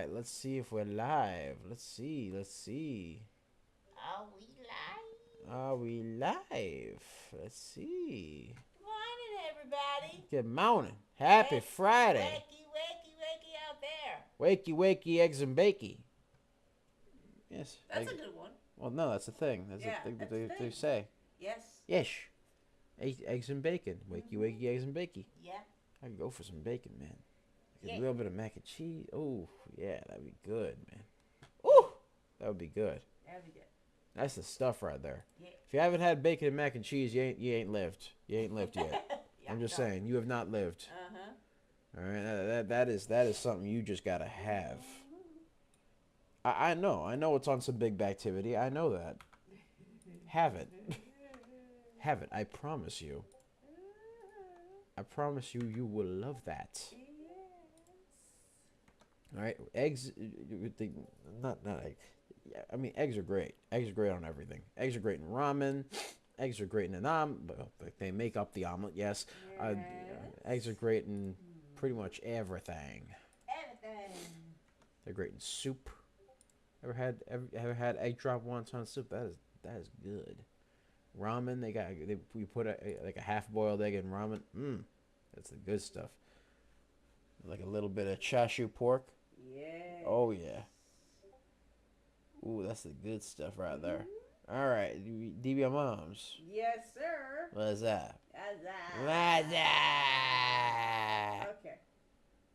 right. Let's see if we're live. Let's see. Let's see. Are we live? Are we live? Let's see. Good morning, everybody. Good morning. Happy Friday. Wakey out there. Wakey, wakey, eggs and bakey. Yes. That's a good one. Well, no, that's the thing. That's Yeah, the thing that's that the they thing. say. Yes. Yes. Eggs and bacon. Wakey, wakey, eggs and bakey. Yeah. I can go for some bacon, man. Like Yeah. a little bit of mac and cheese. Oh, yeah, that'd be good, man. Ooh, that would be good. That'd be good. That's the stuff right there. Yeah. If you haven't had bacon and mac and cheese, you ain't lived. You ain't lived yet. Yeah, I'm just no. saying, you have not lived. Uh-huh. All right, that is something you just gotta have. I know it's on some big activity. I know that. Have it. Have it. I promise you. I promise you, you will love that. Yes. All right, eggs. Not egg. Yeah, I mean, eggs are great. Eggs are great on everything. Eggs are great in ramen. Eggs are great in an omelet. They make up the omelet. Yes. Yes. Eggs are great in pretty much everything. Everything. They're great in soup. Ever had egg drop wonton soup? That is good. Ramen. We put like a half boiled egg in ramen. That's the good stuff. Like a little bit of chashu pork. Yeah. Oh yeah. Ooh, that's the good stuff right there. All right, DB Moms. Yes, sir. What's that? That's that. What's that? Okay.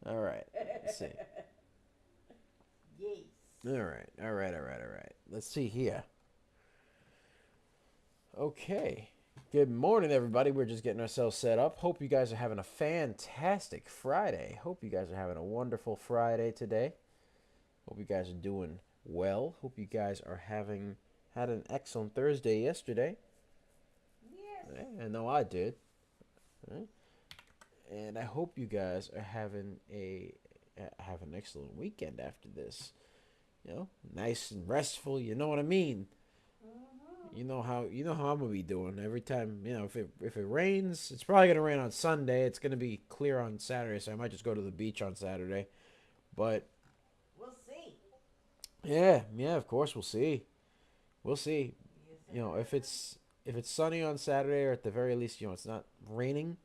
All right. Let's see. Yes. All right. Let's see here. Okay. Good morning, everybody. We're just getting ourselves set up. Hope you guys are having a fantastic Friday. Hope you guys are having a wonderful Friday today. Hope you guys are doing well. Hope you guys are had an excellent Thursday yesterday. Yes. I know I did. Right? And I hope you guys are having an excellent weekend after this. Nice and restful. You know what I mean. You know how I'm gonna be doing every time. If it rains, it's probably gonna rain on Sunday. It's gonna be clear on Saturday, so I might just go to the beach on Saturday. But We'll see. yeah, of course we'll see. We'll see. Yes, If it's sunny on Saturday, or at the very least, it's not raining.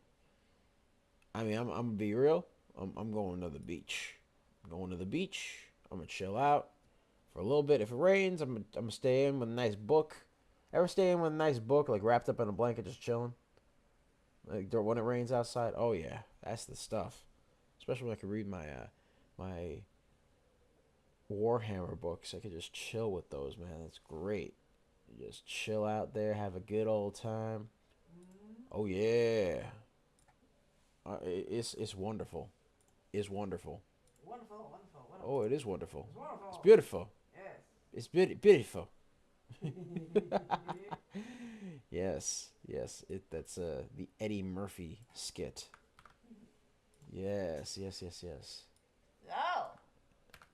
I mean, I'm gonna be real. I'm going to the beach. I'm going to the beach. I'm gonna chill out for a little bit. If it rains, I'm gonna stay in with a nice book. Ever stay in with a nice book, like wrapped up in a blanket, just chilling? Like when it rains outside. Oh yeah, that's the stuff. Especially when I can read my Warhammer books. I could just chill with those, man. That's great. You just chill out there, have a good old time. Oh yeah, it's wonderful. It's wonderful. Wonderful. Oh, it is wonderful. It's wonderful. It's beautiful. Yes. It's beautiful. Yes. That's the Eddie Murphy skit. Yes. So,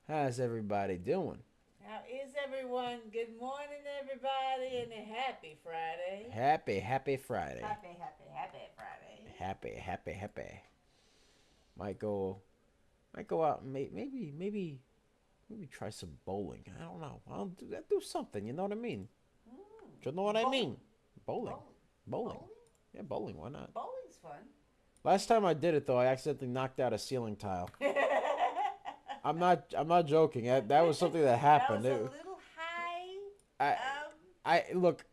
How's everybody doing? how is everyone? Good morning, everybody, and a happy Friday. Happy Friday. Happy Friday. Happy. Might go out and maybe try some bowling. I don't know. I'll do something. You know what I mean? Do you know what I mean? Bowling. Bowling? Yeah, bowling. Why not? Bowling's fun. Last time I did it though, I accidentally knocked out a ceiling tile. I'm not joking. That was something that happened. That was a little high. I look.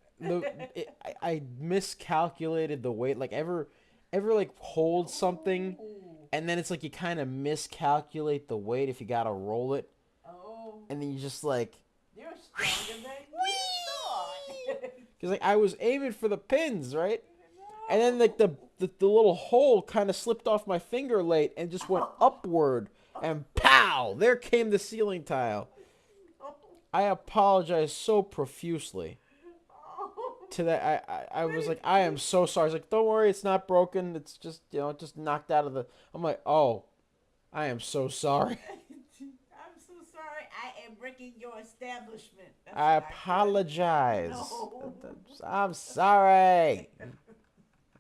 I miscalculated the weight. Like ever like hold something, and then it's like you kind of miscalculate the weight if you gotta roll it, Oh. and then you just like. You're stronger than you thought. Because like I was aiming for the pins, right? And then like the little hole kind of slipped off my finger late and just went upward, and pow! There came the ceiling tile. I apologize so profusely to that. I was like, I am so sorry. I was like, don't worry, it's not broken. It's just it just knocked out of the. I'm like, oh, I am so sorry. I'm so sorry. I am breaking your establishment. That's I what apologize. No. I'm sorry.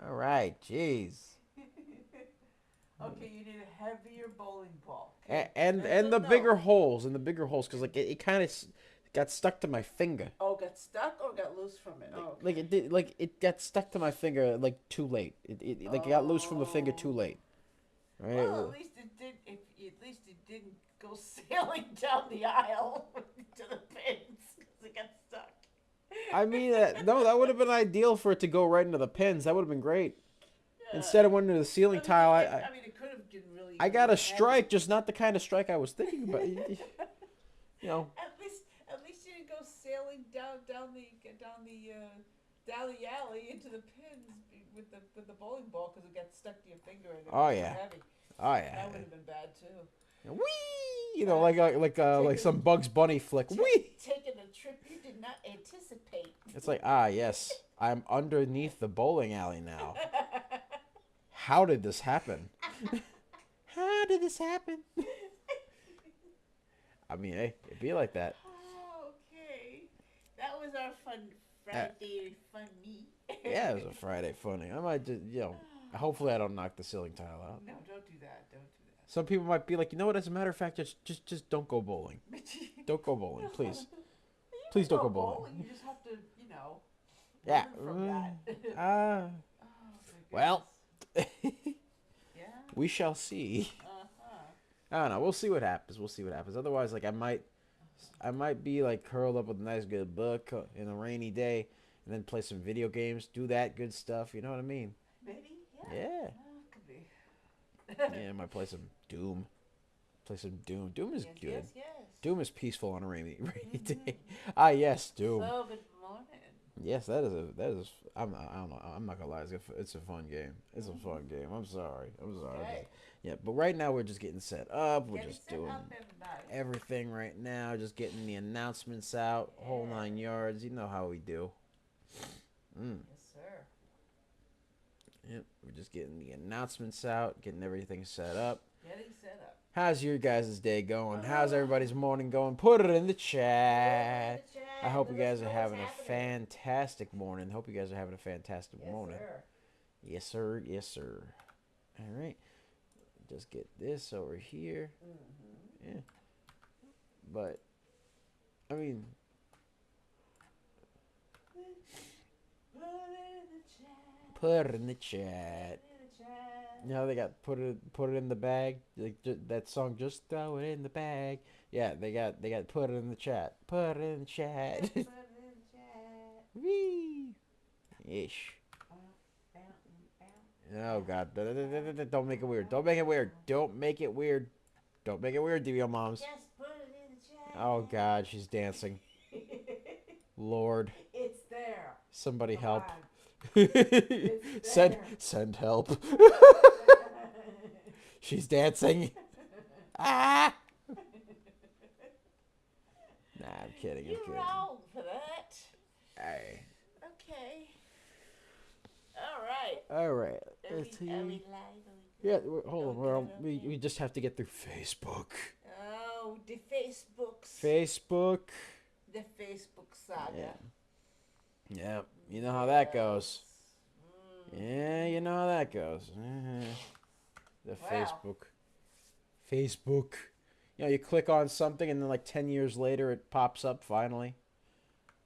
All right, jeez. Okay, you need a heavier bowling ball. And Okay. and Mental the bigger note. holes, because like it kind of got stuck to my finger. Oh, got stuck or got loose from it? Oh, Like okay. it did, like it got stuck to my finger like too late. It like it got loose from the finger too Oh. late. Right? Well, at least it did. At least it didn't go sailing down the aisle to the pins because it got stuck. I mean, no, that would have been ideal for it to go right into the pins. That would have been great. Instead Yeah. of went into the ceiling tile, I mean, it could have been really, I got really a strike, heavy. just not the kind of strike I was thinking about. You know. At least you didn't go sailing down the alley into the pins with the bowling ball because it got stuck to your finger and it Oh was too yeah. heavy. Oh yeah. That would have been bad too. Whee! You know, like Taking some Bugs Bunny flick. Whee! taking a trip you did not anticipate. It's like, yes, I'm underneath the bowling alley now. How did this happen? How did this happen? I mean, hey, it'd be like that. Oh, okay. That was our fun Friday funny. Yeah, it was a Friday funny. I might just, hopefully I don't knock the ceiling tile out. No, don't do that. Don't do that. Some people might be like, you know what? As a matter of fact, just don't go bowling. Don't go bowling, please. Please don't go bowling. You just have to, Yeah. learn from that. Ah. Oh, my Well, goodness. Yeah. we shall see. Uh-huh. I don't know. We'll see what happens. We'll see what happens. Otherwise, like I might be like curled up with a nice good book in a rainy day, and then play some video games. Do that good stuff. You know what I mean? Maybe. Yeah. Yeah. Could be. Yeah. I might play some Doom. Play some Doom. Doom is Yes, good. yes, yes. Doom is peaceful on a rainy day. Mhm. Ah, yes, Doom. So, good morning. Yes, that is. I don't know. I'm not gonna lie. It's a fun game. It's a fun game. I'm sorry. Okay. Yeah, but right now we're just getting set up. We're Get just set doing up, everybody. everything right now. Just getting the announcements out. Whole Yeah. 9 yards. You know how we do. Yes, sir. Yep. We're just getting the announcements out. Getting everything set up. Getting set up. How's your guys' day going? How's everybody's morning going? Put it in the chat. I hope you guys are having a fantastic morning. Hope you guys are having a fantastic Yes, morning. sir. Yes, sir. Yes, sir. All right. Just get this over here. Mm-hmm. Yeah. But, I mean, Put it in the chat. put it in the chat. Put it in the chat. You know, they got put it in the bag. Like that song, just throw it in the bag. Yeah, they got put it in the chat. Put it in the chat. Put it in the chat. Wee. Ish. Oh God! Don't make it weird. Don't make it weird. Don't make it weird. Don't make it weird, DBO moms. Just put it in the chat. Oh God, she's dancing. Lord, It's there. somebody Come help. on. Send help. She's dancing. Ah! Nah, I'm kidding. I'm You're kidding. wrong for that. Hey. Okay. All right. All right. Are Let's see. we live? Yeah, hold on. Okay. We just have to get through Facebook. Oh, the Facebooks. Facebook. The Facebook saga. Yeah, you know how that goes. Mm. Yeah, you know how that goes. The Wow. Facebook. You know, you click on something and then like 10 years later it pops up finally.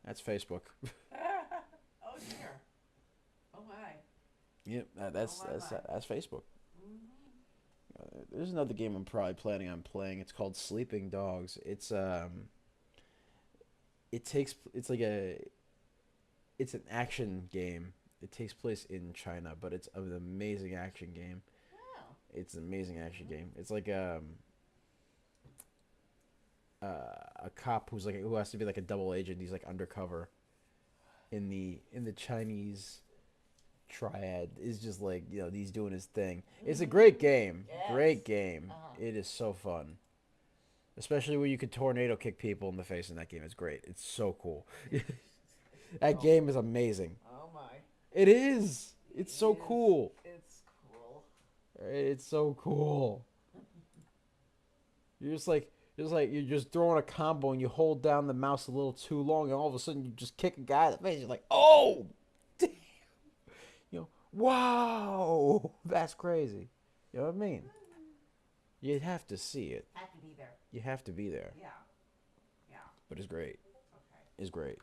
That's Facebook. Oh dear. Oh my. Yep, that's Facebook. There's another game I'm probably planning on playing. It's called Sleeping Dogs. It's it's an action game. It takes place in China, but it's an amazing action game. Oh. It's an amazing action game. It's like a cop who has to be like a double agent. He's like undercover in the Chinese triad. Is just like, he's doing his thing. It's a great game. Yes. Great game. Uh-huh. It is so fun. Especially when you can tornado kick people in the face in that game. It's great. It's so cool. That game is amazing. Oh my. It is. It's so It is. cool. It's cool. It's so cool. You're just throwing a combo and you hold down the mouse a little too long and all of a sudden you just kick a guy in the face. You're like, oh, damn. Wow, that's crazy. You know what I mean? You have to see it. Have to be there. You have to be there. Yeah. Yeah. But it's great. Okay. It's great.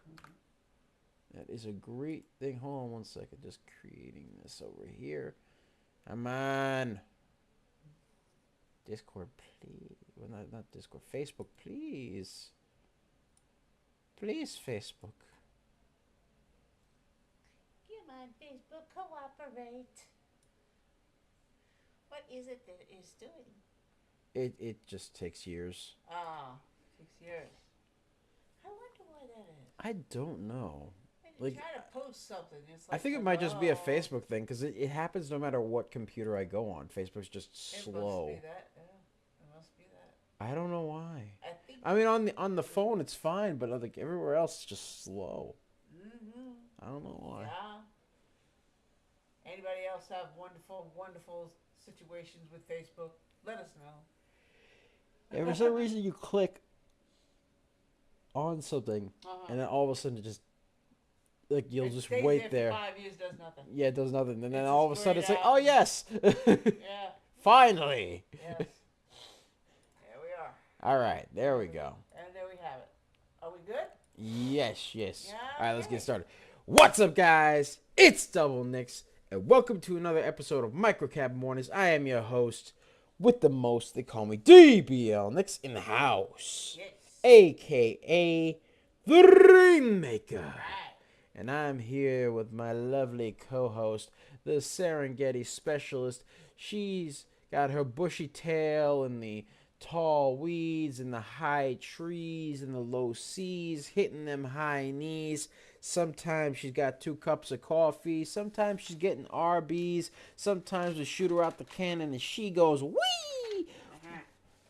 That is a great thing. Hold on one second. Just creating this over here. Come on. Discord, please. Well, not Discord. Facebook, please. Please, Facebook. Come on, Facebook, cooperate. What is it that it is doing? It just takes years. Ah, 6 years. I wonder why that is. I don't know. When Like, you try to post something, it's like I think it might just be a hello. Facebook thing because it happens no matter what computer I go on. Facebook's just It slow. must be that. Yeah, it must be that. I don't know why. I think. I mean, on the phone it's fine, but like everywhere else it's just slow. I don't know why. Yeah. Anybody else have wonderful situations with Facebook? Let us know. Yeah, for some reason you click on something and then all of a sudden it just like you'll It just stays wait there. there. For 5 years, does nothing. Yeah, it does nothing, and then It's all of a just sudden it's grayed like, out. oh yes, Yeah. finally. Yes. There we are. All right, there we go. And there we have it. Are we good? Yes. Yeah, All right, let's okay. get started. What's up, guys? It's Double Nicks, and welcome to another episode of Microcap Mornings. I am your host with the most. They call me DBL Nicks in the house, Yes. aka the Rainmaker. Right. And I'm here with my lovely co-host, the Serengeti specialist. She's got her bushy tail and the tall weeds and the high trees and the low seas, hitting them high knees. Sometimes she's got 2 cups of coffee. Sometimes she's getting RBs. Sometimes we shoot her out the cannon and she goes, wee!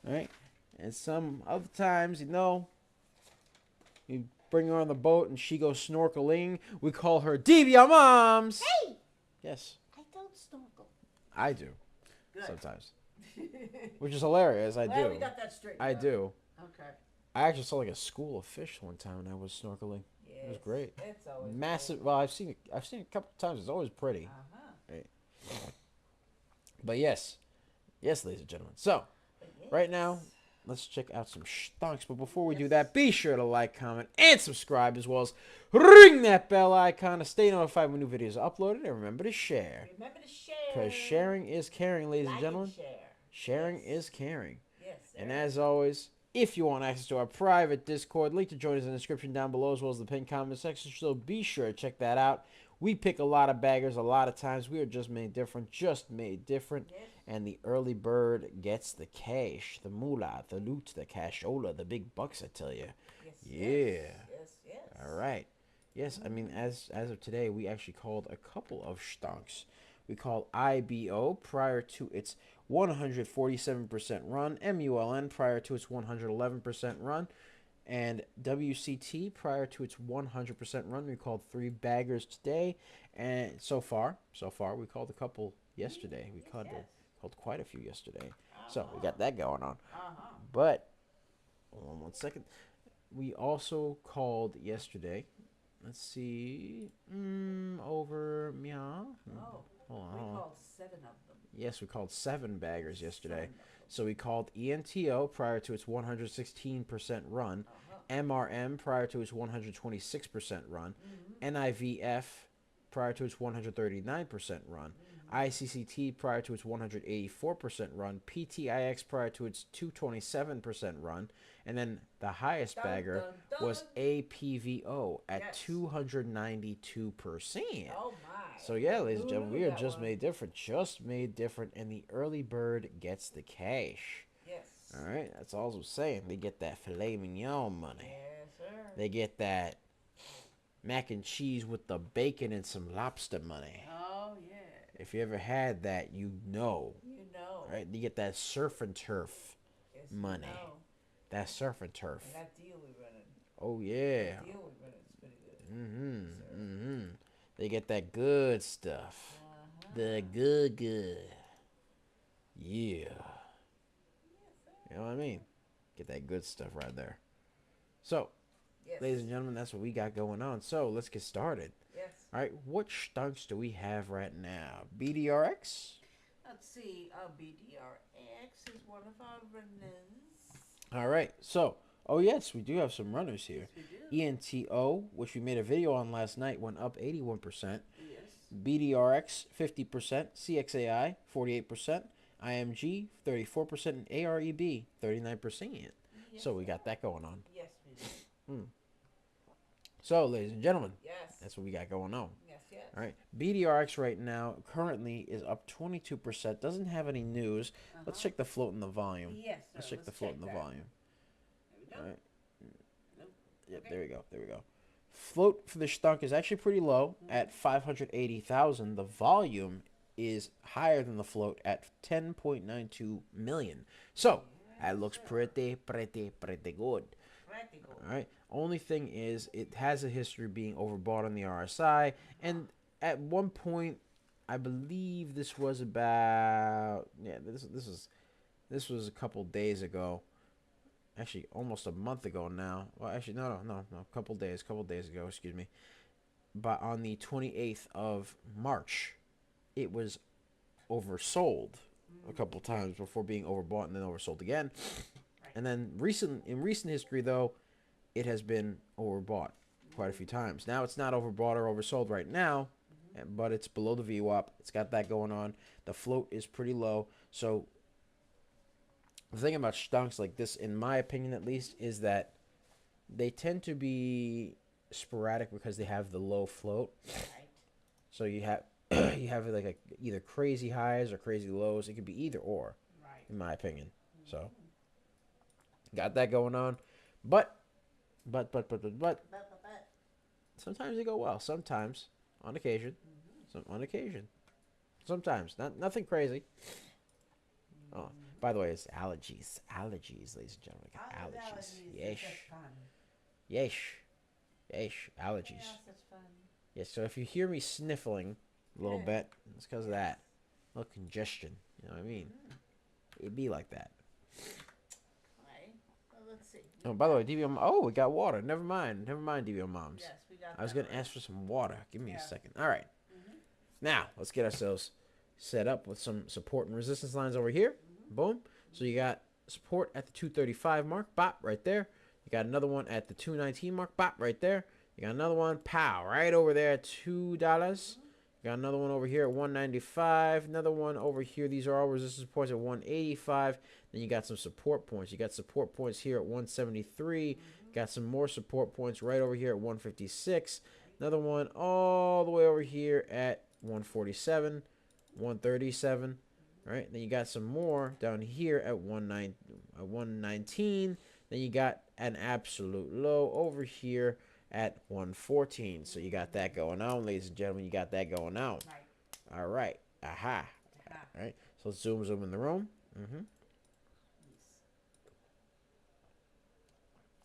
Right? And some other times, you bring her on the boat and she goes snorkeling. We call her DBL Moms. Hey! Yes, I don't snorkel. I do. Good. Sometimes. Which is hilarious. I Well, do. we got that straight. I do. Okay. I actually saw like a school of fish one time when I was snorkeling. Yes. It was great. It's always Massive. Well, I've seen it a couple of times. It's always pretty. But yes, ladies and gentlemen. So right now, let's check out some stonks. But before we do that, be sure to like, comment, and subscribe, as well as ring that bell icon to stay notified when new videos are uploaded. And remember to share, Remember to share. because sharing is caring, ladies and Like gentlemen. and share. Sharing Yes. is caring. Yes. Sir. And as always, if you want access to our private Discord, link to join us in the description down below, as well as the pinned comment section. So be sure to check that out. We pick a lot of baggers a lot of times. We are just made different. Yes. And the early bird gets the cash, the moolah, the loot, the cashola, the big bucks, I tell you. Yes. Yeah. Yes. All right. Yes, I mean, as of today, we actually called a couple of stonks. We called IBO prior to its 147% run, MULN prior to its 111% run, and WCT prior to its 100% run. We called 3 baggers today, and so far we called a couple yesterday. We called quite a few yesterday, so we got that going on. But hold on one second. We also called yesterday. Let's see, over meow. Oh, we called 7 of them. Yes, we called 7 baggers yesterday. So we called ENTO prior to its 116% run, MRM prior to its 126% run, NIVF prior to its 139% run, ICCT prior to its 184% run, PTIX prior to its 227% run, and then the highest bagger was APVO at 292%. Oh my. So yeah, ladies and gentlemen, we are just made different, and the early bird gets the cash. Yes. All right, that's all I'm saying. They get that filet mignon money. Yes, sir. They get that mac and cheese with the bacon and some lobster money. Oh yeah. If you ever had that, you know. You know. Right? You get that surf and turf Yes, money. You know. That surf and turf. And that deal we running. Oh yeah. That deal we running is pretty good. They get that good stuff. The good. Yeah. You know what I mean? Get that good stuff right there. So, Yes. ladies and gentlemen, that's what we got going on. So, let's get started. Yes. All right, what stunks do we have right now? BDRX? Let's see. BDRX is one of our runners. All right. So, oh yes, we do have some runners Yes, here. we do. ENTO, which we made a video on last night, went up 81%. Yes. BDRX 50%. CXAI 48%. IMG 34%. And AREB 39%. Yes, So we got that going on. Yes, we do. So, ladies and gentlemen, Yes. that's what we got going on. Yes, yes. All right. BDRX right now currently is up 22%. Doesn't have any news. Let's check the float and the volume. Yes, sir. Let's check the float and the volume. There we go. All right. Nope. Yep, Okay. there we go. There we go. Float for the stunk is actually pretty low at 580,000. The volume is higher than the float at 10.92 million. So, that looks pretty good. Practical. All right. Only thing is, it has a history of being overbought on the RSI, and at one point, I believe this was about this was a couple days ago. Actually, almost a month ago now. Well, actually, no, a couple days ago. Excuse me. But on the 28th of March, it was oversold a couple times before being overbought and then oversold again. And then in recent history, though, it has been overbought quite a few times. Now it's not overbought or oversold right now, but it's below the VWAP. It's got that going on. The float is pretty low. So the thing about stonks like this, in my opinion at least, is that they tend to be sporadic because they have the low float. Right. So you have like either crazy highs or crazy lows. It could be either or, Right. in my opinion. So got that going on, but sometimes they go well. Sometimes, on occasion, sometimes nothing crazy. Oh, by the way, it's allergies, ladies and gentlemen. I got allergies. Yes, allergies. Yes, that's fun. Yes. So if you hear me sniffling a little bit, it's because of that. A little congestion. You know what I mean? It'd be like that. Right. Well, let's see. Oh, by the way, DBO. Oh, we got water. Never mind, DBO moms. Yes, we got I was that gonna right. ask for some water. Give me Yeah. a second. All right. Now let's get ourselves set up with some support and resistance lines over here. Boom. So you got support at the 235 mark. Bop, right there. You got another one at the 219 mark. Bop, right there. You got another one. Pow, right over there at $2. You got another one over here at 195. Another one over here. These are all resistance points at 185. Then you got some support points. You got support points here at 173. Got some more support points right over here at 156. Another one all the way over here at 147, 137. Right? Then you got some more down here at 119. Then you got an absolute low over here at 114. So you got that going on, ladies and gentlemen. You got that going on. Right. All right. Aha. All right. So let's zoom in the room.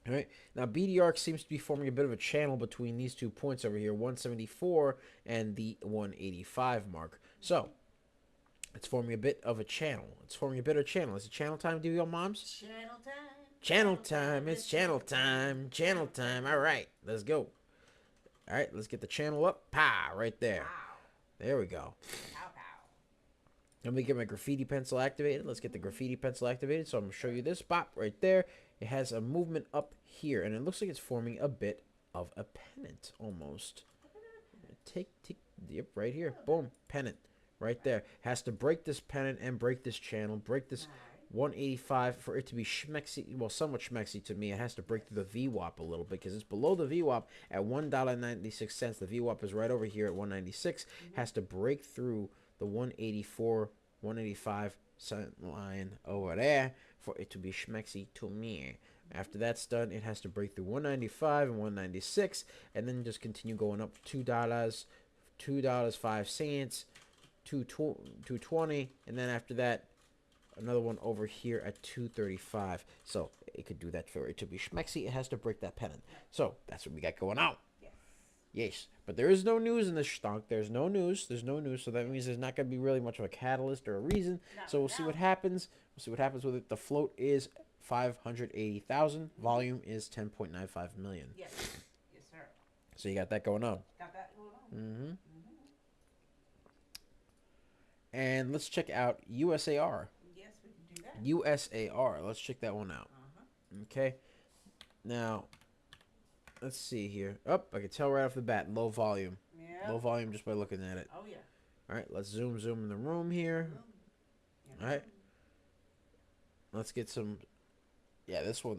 All right. Now, BDR seems to be forming a bit of a channel between these 2 points over here, 174 and the 185 mark. So it's forming a bit of a channel. It's it channel time, DBO moms? Channel time. Channel time. It's channel time. Channel time. All right. Let's go. All right. Let's get the channel up. Pow. Right there. Wow. There we go. Pow pow. Let me get my graffiti pencil activated. Let's get the graffiti pencil activated. So I'm going to show you this. Pop. Right there. It has a movement up here. And it looks like it's forming a bit of a pennant almost. Yep. Right here. Boom. Pennant. Right there. Has to break this pennant and break this channel. Break this 185 for it to be schmexy. Well, somewhat schmexy to me. It has to break through the VWAP a little bit because it's below the VWAP at $1.96. The VWAP is right over here at 196. Has to break through the 184, 185 cent line over there for it to be schmexy to me. After that's done, it has to break through 195 and 196, and then just continue going up $2, $2.05, 220, and then after that, another one over here at 235. So it could do that for it to be schmexy. It has to break that pennant. So that's what we got going on. Yes. But there is no news in this stonk. There's no news. So that means there's not going to be really much of a catalyst or a reason. So we'll see what happens. With it. The float is 580,000. Volume is 10.95 million. Yes. Yes, sir. So you got that going on. Got that going on. And let's check out USAR. Yes, we can do that. USAR. Let's check that one out. Uh-huh. Okay. Now, let's see here. Oh, I can tell right off the bat, low volume. Yeah. Low volume just by looking at it. Oh, yeah. All right, let's zoom in the room here. Yeah. All right. Let's get some. Yeah, this one.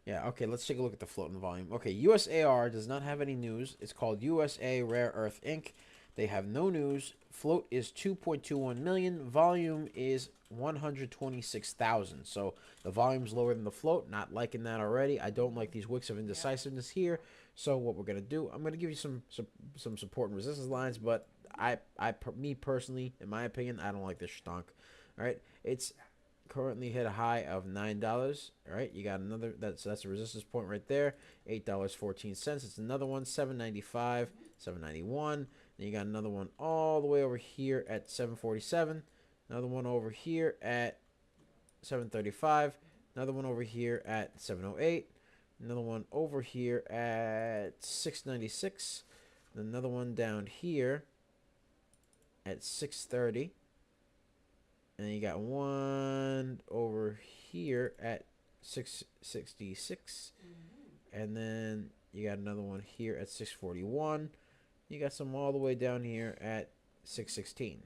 Yeah, okay, let's take a look at the float and volume. Okay, USAR does not have any news. It's called USA Rare Earth Inc. They have no news. Float is 2.21 million. Volume is 126,000. So the volume's lower than the float. Not liking that already. I don't like these wicks of indecisiveness here. So what we're gonna do, I'm gonna give you some support and resistance lines, but me personally, in my opinion, I don't like this stonk. All right, it's currently hit a high of $9. All right, you got another. That's a resistance point right there. $8.14. It's another one. $7.95. $7.91. Then you got another one all the way over here at $7.47. Another one over here at $7.35. Another one over here at $7.08. Another one over here at $6.96. Another one down here at $6.30. And then you got one over here at 666. And then you got another one here at 641. You got some all the way down here at 616.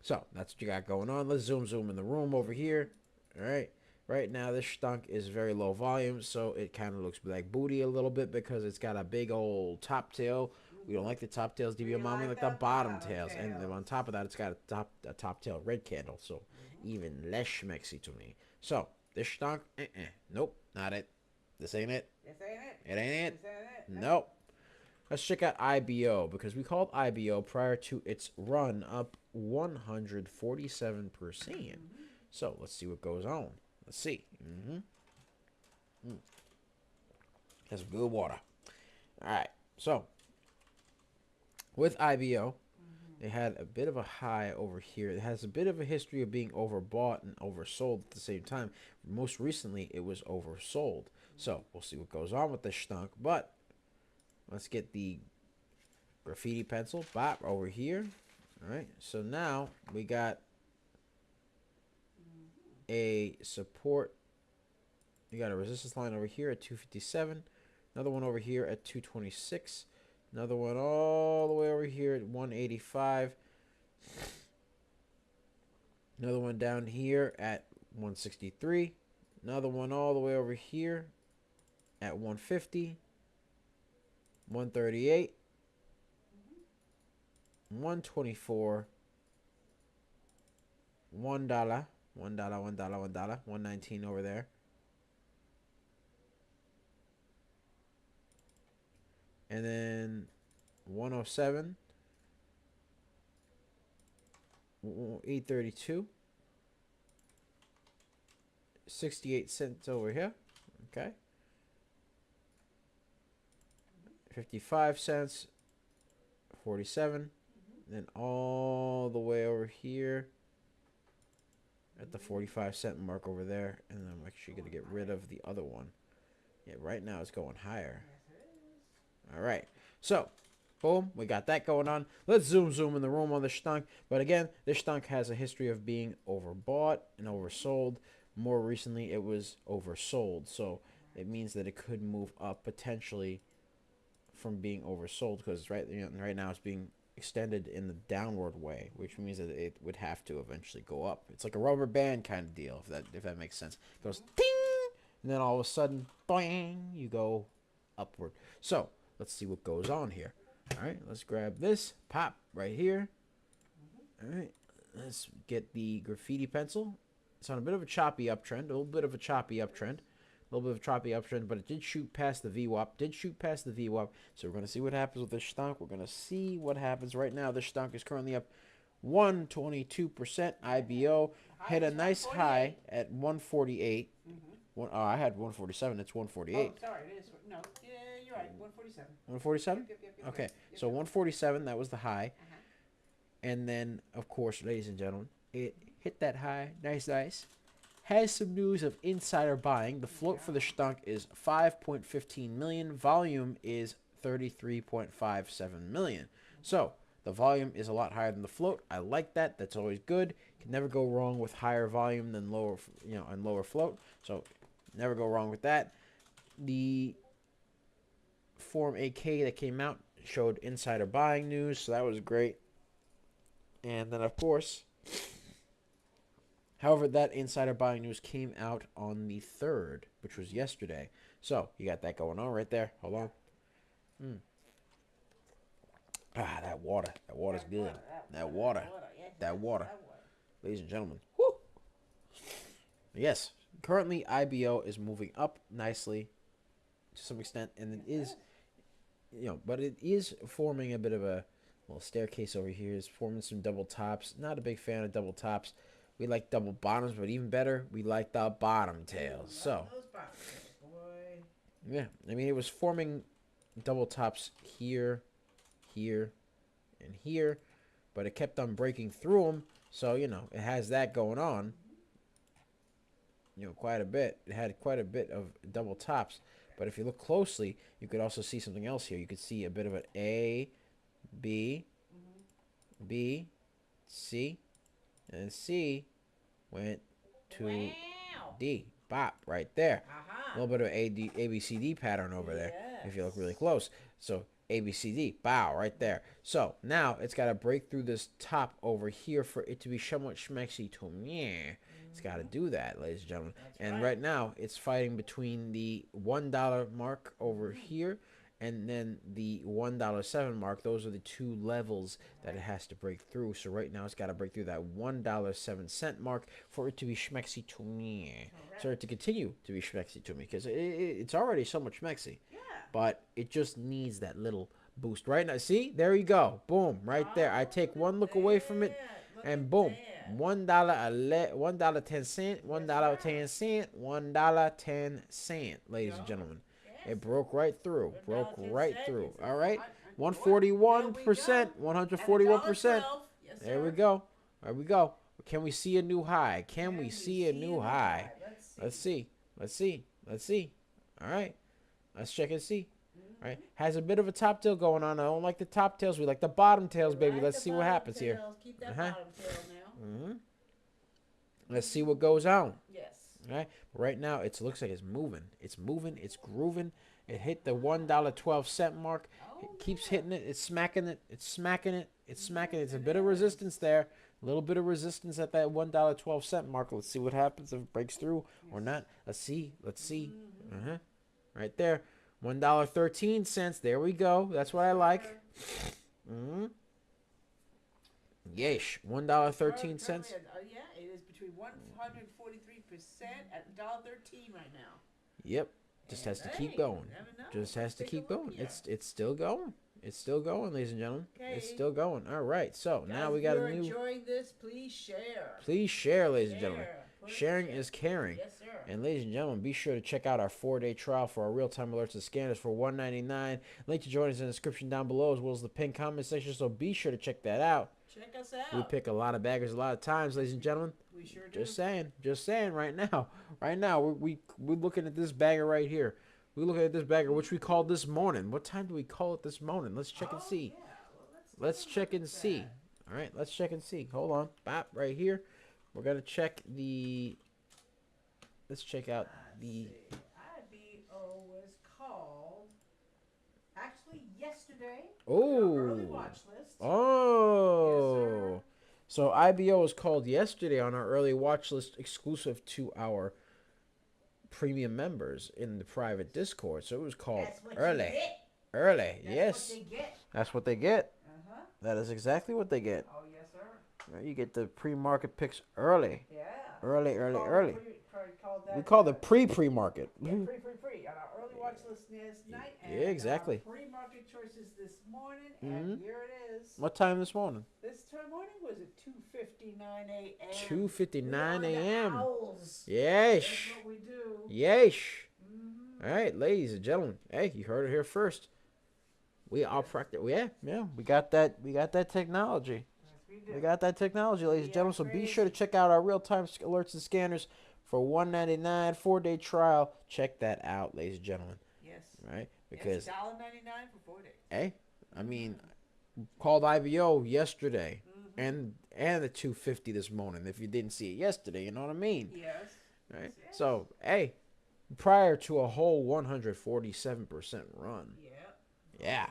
So that's what you got going on. Let's zoom in the room over here. All right. Right now, this stunk is very low volume, so it kind of looks like booty a little bit because it's got a big old top tail. We don't like the top tails, DB Mama, like the bottom tails. And then on top of that, it's got a top tail red candle, so even less schmexy to me. So, this stunk, nope, not it. This ain't it. This ain't it. It ain't it. This ain't it. Nope. Let's check out IBO because we called IBO prior to its run up 147%. So, let's see what goes on. Let's see. That's some good water. All right. So, with IBO, they had a bit of a high over here. It has a bit of a history of being overbought and oversold at the same time. Most recently, it was oversold. So, we'll see what goes on with this stunk. But, let's get the graffiti pencil bop over here. All right. So, now we got a support. You got a resistance line over here at 257. Another one over here at 226. Another one all the way over here at 185. Another one down here at 163. Another one all the way over here at 150. 138. 124. $1. $1. 119 over there. And then 107. 832. 68 cents over here. Okay. 55 cents. 47. Then all the way over here at the 45-cent mark over there, and then I'm actually going to get rid of the other one. Yeah, right now it's going higher. All right, so boom, we got that going on. Let's zoom in the room on the stunk. But again, this stunk has a history of being overbought and oversold. More recently, it was oversold, so it means that it could move up potentially from being oversold because right now it's being extended in the downward way, which means that it would have to eventually go up. It's like a rubber band kind of deal, if that makes sense. It goes ding, and then all of a sudden, boing, you go upward. So let's see what goes on here. All right, let's grab this pop right here. All right, let's get the graffiti pencil. It's on a bit of a choppy uptrend, but it did shoot past the VWAP. So we're going to see what happens with this stonk. We're going to see what happens right now. This stonk is currently up 122%. IBO hit a nice high at 148. I had 147. It's 148. Oh, sorry, it is. No, yeah, you're right. 147. 147? Okay, so 147, that was the high. And then, of course, ladies and gentlemen, it hit that high. Nice. Has some news of insider buying. The float for the stunk is 5.15 million. Volume is 33.57 million. So The volume is a lot higher than the float. I like that. That's always good. Can never go wrong with higher volume than lower, and lower float. So never go wrong with that. The Form 8K that came out showed insider buying news, so that was great. And then, of course, however, that insider buying news came out on the 3rd, which was yesterday. So you got that going on right there. Hold on. That water. That water's good. That water. That water. Ladies and gentlemen. Woo! Yes. Currently, IBO is moving up nicely to some extent, and it is, but it is forming a bit of a little staircase over here. It's forming some double tops. Not a big fan of double tops. We like double bottoms, but even better, we like the bottom tails. So, yeah, I mean, it was forming double tops here, here, and here, but it kept on breaking through them. So, it has that going on. Quite a bit. It had quite a bit of double tops. But if you look closely, you could also see something else here. You could see a bit of an A, B, B, C, and C went to D. Bop, right there. A little bit of A, B, C, D pattern over there if you look really close. So A, B, C, D, bow, right there. So now it's got to break through this top over here for it to be somewhat schmexy to me. It's got to do that, ladies and gentlemen. And right now, it's fighting between the $1 mark over here and then the $1.07 mark. Those are the two levels that it has to break through. So right now, it's got to break through that $1.07 mark for it to be schmexy to me. For it to continue to be schmexy to me, because it's already somewhat schmexy. Yeah. But it just needs that little boost. Right now, see? There you go. Boom. Right there. I take one look away from it, and boom. $1.10, $1.10, ladies and gentlemen. It broke right through. Broke right through. All right. 141%, 141%. There we go. There we go. Can we see a new high? Can we see a new high? Let's see. Let's see. Let's see. All right. Let's check and see. All right. Has a bit of a top tail going on. I don't like the top tails. We like the bottom tails, baby. Let's see what happens here. Keep that bottom tail now. Let's see what goes on. Yes. All right. But right now, it looks like it's moving. It's moving. It's grooving. It hit the $1.12 mark. It keeps hitting it. It's smacking it. It's smacking it. It's smacking it. It's a bit of resistance there. A little bit of resistance at that $1.12 mark. Let's see what happens if it breaks through or not. Let's see. Let's see. Right there. $1.13. There we go. That's what I like. Yeesh. $1.13. Yeah, it is between 143% at $1.13 right now. Yep. Just has to keep going. Just has to keep going. It's still going. It's still going, ladies and gentlemen. Okay. It's still going. All right. So now we got a new. If you're enjoying this, please share. Please share, ladies and gentlemen. Sharing is caring. Yes, sir. And ladies and gentlemen, be sure to check out our 4-day trial for our real-time alerts and scanners for $1.99. Link to join us in the description down below, as well as the pinned comment section. So be sure to check that out. Check us out. We pick a lot of baggers a lot of times, ladies and gentlemen. We sure do. Just saying. Just saying. Right now, we're looking at this bagger right here. We're looking at this bagger, which we called this morning. What time do we call it this morning? Let's check and see. Yeah. Well, let's check and see. All right, let's check and see. Hold on. Bop, right here. We're going to check the... Let's check out the... IBO was called, actually, yesterday. Oh. Early watch list. Oh. Yes, sir. So IBO was called yesterday on our early watch list exclusive to our premium members in the private Discord. So it was called early. Early. Yes. What they get. That's what they get. That is exactly what they get. Oh, yes, sir. You get the pre-market picks early. Yeah. Early. We call the pre-market. Yeah, pre. On our early watch list last night. And yeah, exactly. Pre-market choices this morning, and here it is. What time this morning? This morning was at 2:59 a.m. 2:59 a.m. Yes. That's what we do. Yes. All right, ladies and gentlemen. Hey, you heard it here first. We all practice. Yeah. We got that. We got that technology. We got that technology, ladies and gentlemen. So be sure to check out our real-time alerts and scanners for $1.99 4-day trial. Check that out, ladies and gentlemen. Yes. Right? Because $1.99 for 4 days. Hey, I mean, called IBO yesterday, Mm-hmm. and the 250 this morning. If you didn't see it yesterday, you know what I mean, Yes. Yes, right? yes. So hey, prior to a whole 147% run, Yep. Oh, yeah, yeah.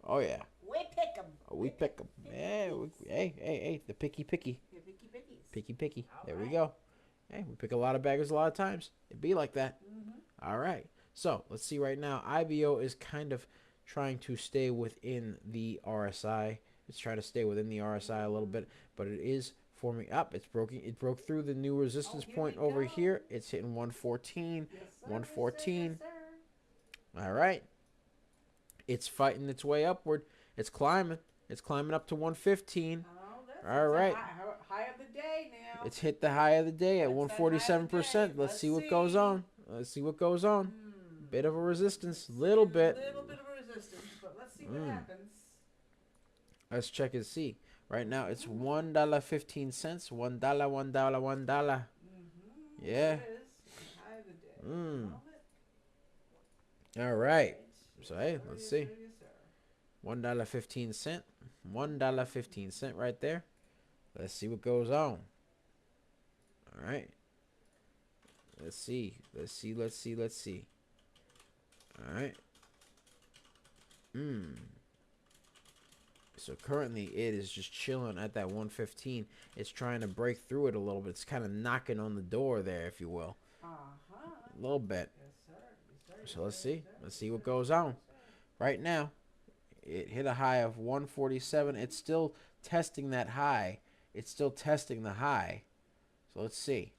oh yeah, We pick 'em. we We pick pick them. pick Yeah, pickies. hey, the Yeah, picky pickies. picky. All There we right. go. Hey, we pick a lot of baggers a lot of times. It be like that. Mm-hmm. All right. So let's see right now. IBO is kind of trying to stay within the RSI. It's trying to stay within the RSI a little bit, but it is forming up. It's broken. It broke through the new Oh, resistance here we point over go. here. It's hitting 114, Yes, sir. Yes, sir. Yes, 114. sir. All right. It's fighting its way upward. It's climbing. It's climbing up to 115. Oh, All that's a right. high of the day now. It's hit the high of the day at What's that high of the day? 147%. Let's Let's see what goes see. on. Let's see what goes on. Bit of a resistance, Let's see little a bit. little bit of a resistance, but let's see what Mm. happens. Let's check and see. Right now it's $1.15. $1, $1, $1. Mm-hmm. Yeah. It is high of the day. Mm. Moment. All All right. right. So Yes, hey, sir. let's Yes, see. sir. Yes, sir. $1.15. $1.15 right there. Let's see what goes on. All right. Let's see. Let's see. All right. Mm. So currently it is just chilling at that 115. It's trying to break through it a little bit. It's kind of knocking on the door there, if you will. Uh-huh. A little bit. Yes, sir. Yes, sir. Yes, So let's sir. Yes, see. sir. Let's Yes, see sir. what Yes, goes sir. on. Yes, sir. Right now, it hit a high of 147. It's still testing that high. It's still testing the high. So let's see.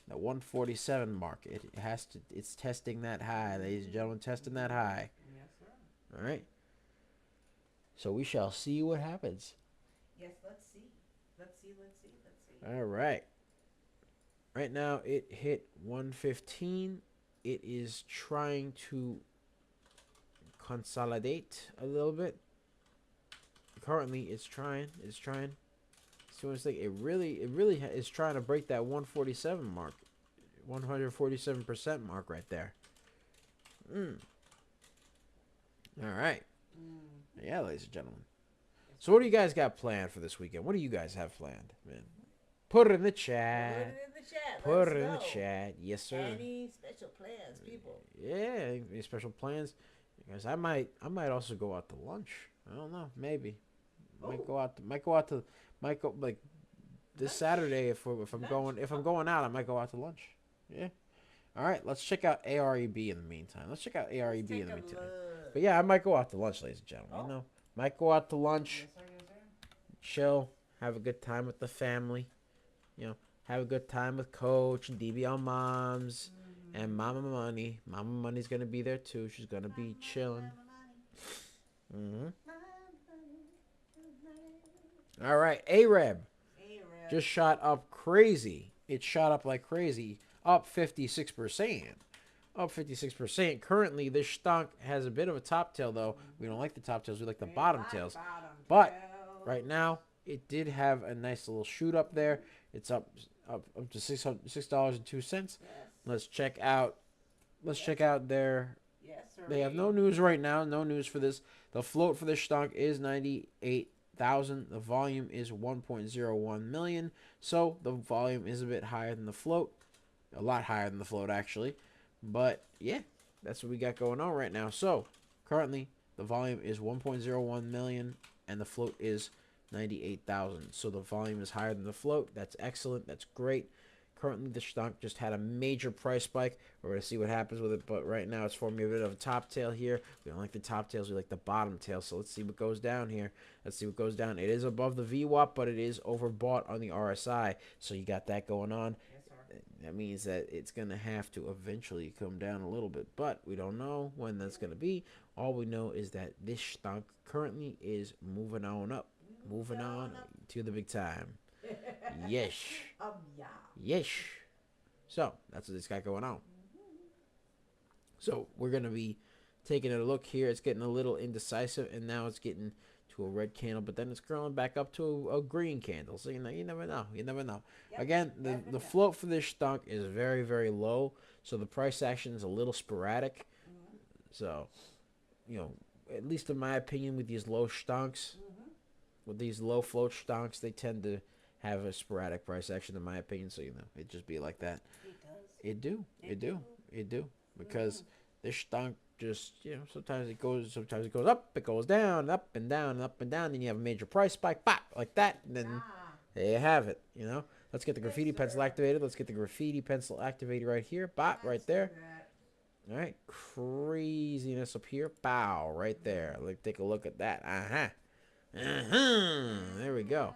The 147 mark. It has to. It's testing that high, ladies and gentlemen. Testing that high. Yes, sir. All right. So we shall see what happens. Yes, let's see. Let's see. Let's see. Let's see. All right. Right now it hit 115. It is trying to consolidate a little bit. Currently, it's trying. It's trying. So it's like it really is trying to break that 147 mark, 147% mark right there. Mm. All right. Mm. Yeah, ladies and gentlemen. Yes, So what do you guys got planned for this weekend? What do you guys have planned, man? Put it in the Put chat. it in the chat. Put Let it us in the know. chat. Yes, sir. Any special plans, people? Yeah, any special plans? Because I might also go out to lunch. I don't know, maybe. Might Oh, go out. Might go like this lunch. Saturday if I'm Lunch. going if I'm going out. I might go out to lunch. Yeah. All right. Let's check out AREB in the meantime. Let's check out Let's AREB take in the a meantime. look. But yeah, I might go out to lunch, ladies and gentlemen. Oh. You know, might go out to lunch, Yes, sir. Yes, sir. chill, have a good time with the family. You know, have a good time with Coach and DBL moms and Mama Money. Mama Money's gonna be there too. She's gonna be chilling. Mhm. All right, Arab Arab. just shot up crazy. It shot up like crazy, up 56%. Up 56%. Currently, this stock has a bit of a top tail, though. We don't like the top tails. We like the We bottom like tails. bottom But tails. right now, it did have a nice little shoot up there. It's up to $6.02. Yes. Let's check out. Let's check out their. Yes, sir. They have no news right now. No news for this. The float for this stock is 98,000. The volume is 1.01 million. So the volume is a bit higher than the float. A lot higher than the float, actually. But yeah, that's what we got going on right now. So currently, the volume is 1.01 million and the float is 98,000. So the volume is higher than the float. That's excellent. That's great. Currently, the stock just had a major price spike. We're going to see what happens with it. But right now, it's forming a bit of a top tail here. We don't like the top tails. We like the bottom tail. So let's see what goes down here. Let's see what goes down. It is above the VWAP, but it is overbought on the RSI. So you got that going on. Yes, sir. That means that it's going to have to eventually come down a little bit. But we don't know when that's going to be. All we know is that this stock currently is moving on up. Moving on to the big time. Yes. Yeah. Yes. So that's what this got going on. So we're gonna be taking a look here. It's getting a little indecisive, and now it's getting to a red candle, but then it's curling back up to a green candle. So you never know. You never know. Yep, Again, the float for this stock is very, very low, so the price action is a little sporadic. So, at least in my opinion, with these low stonks, Mm-hmm. with these low float stonks, they tend to have a sporadic price action, in my opinion. So it just be like that. It does. It do, it It do, do. it do, Mm-hmm. because this stonk just sometimes it goes up, it goes down, up and down, and up and down. Then you have a major price spike, pop like that, and then Ah. there you have it. Let's get the Yes, graffiti pencil sir. activated. Let's get the graffiti pencil activated right here, bop right Let's do there. that. All right, craziness up here, bow right there. Like take a look at that. There we go.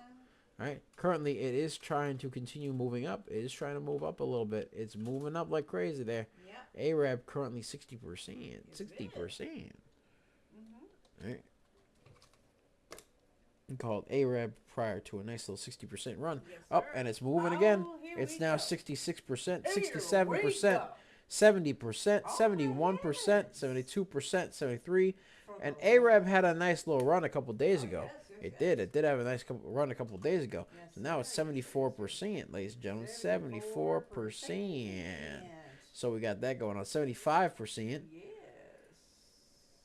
All right. Currently, it is trying to continue moving up. It is trying to move up a little bit. It's moving up like crazy there. Yep. Arab currently 60%. Yes, it 60%. Mm-hmm. All right. Called Arab prior to a nice little 60% run. Yes, Up, sir. and it's moving again. Oh, here It's we now go. 66%, Here 67%, we go. 70%, Oh, 71%, yes. 72%, 73%. For And the Arab Lord. had a nice little run a couple days Oh, ago. yes, yes, It yes. did. It did have a nice run a couple days ago. Yes, So now it's sir. Yes, 74%, ladies and gentlemen. 74%. 74%. So we got that going on. 75%. Yes.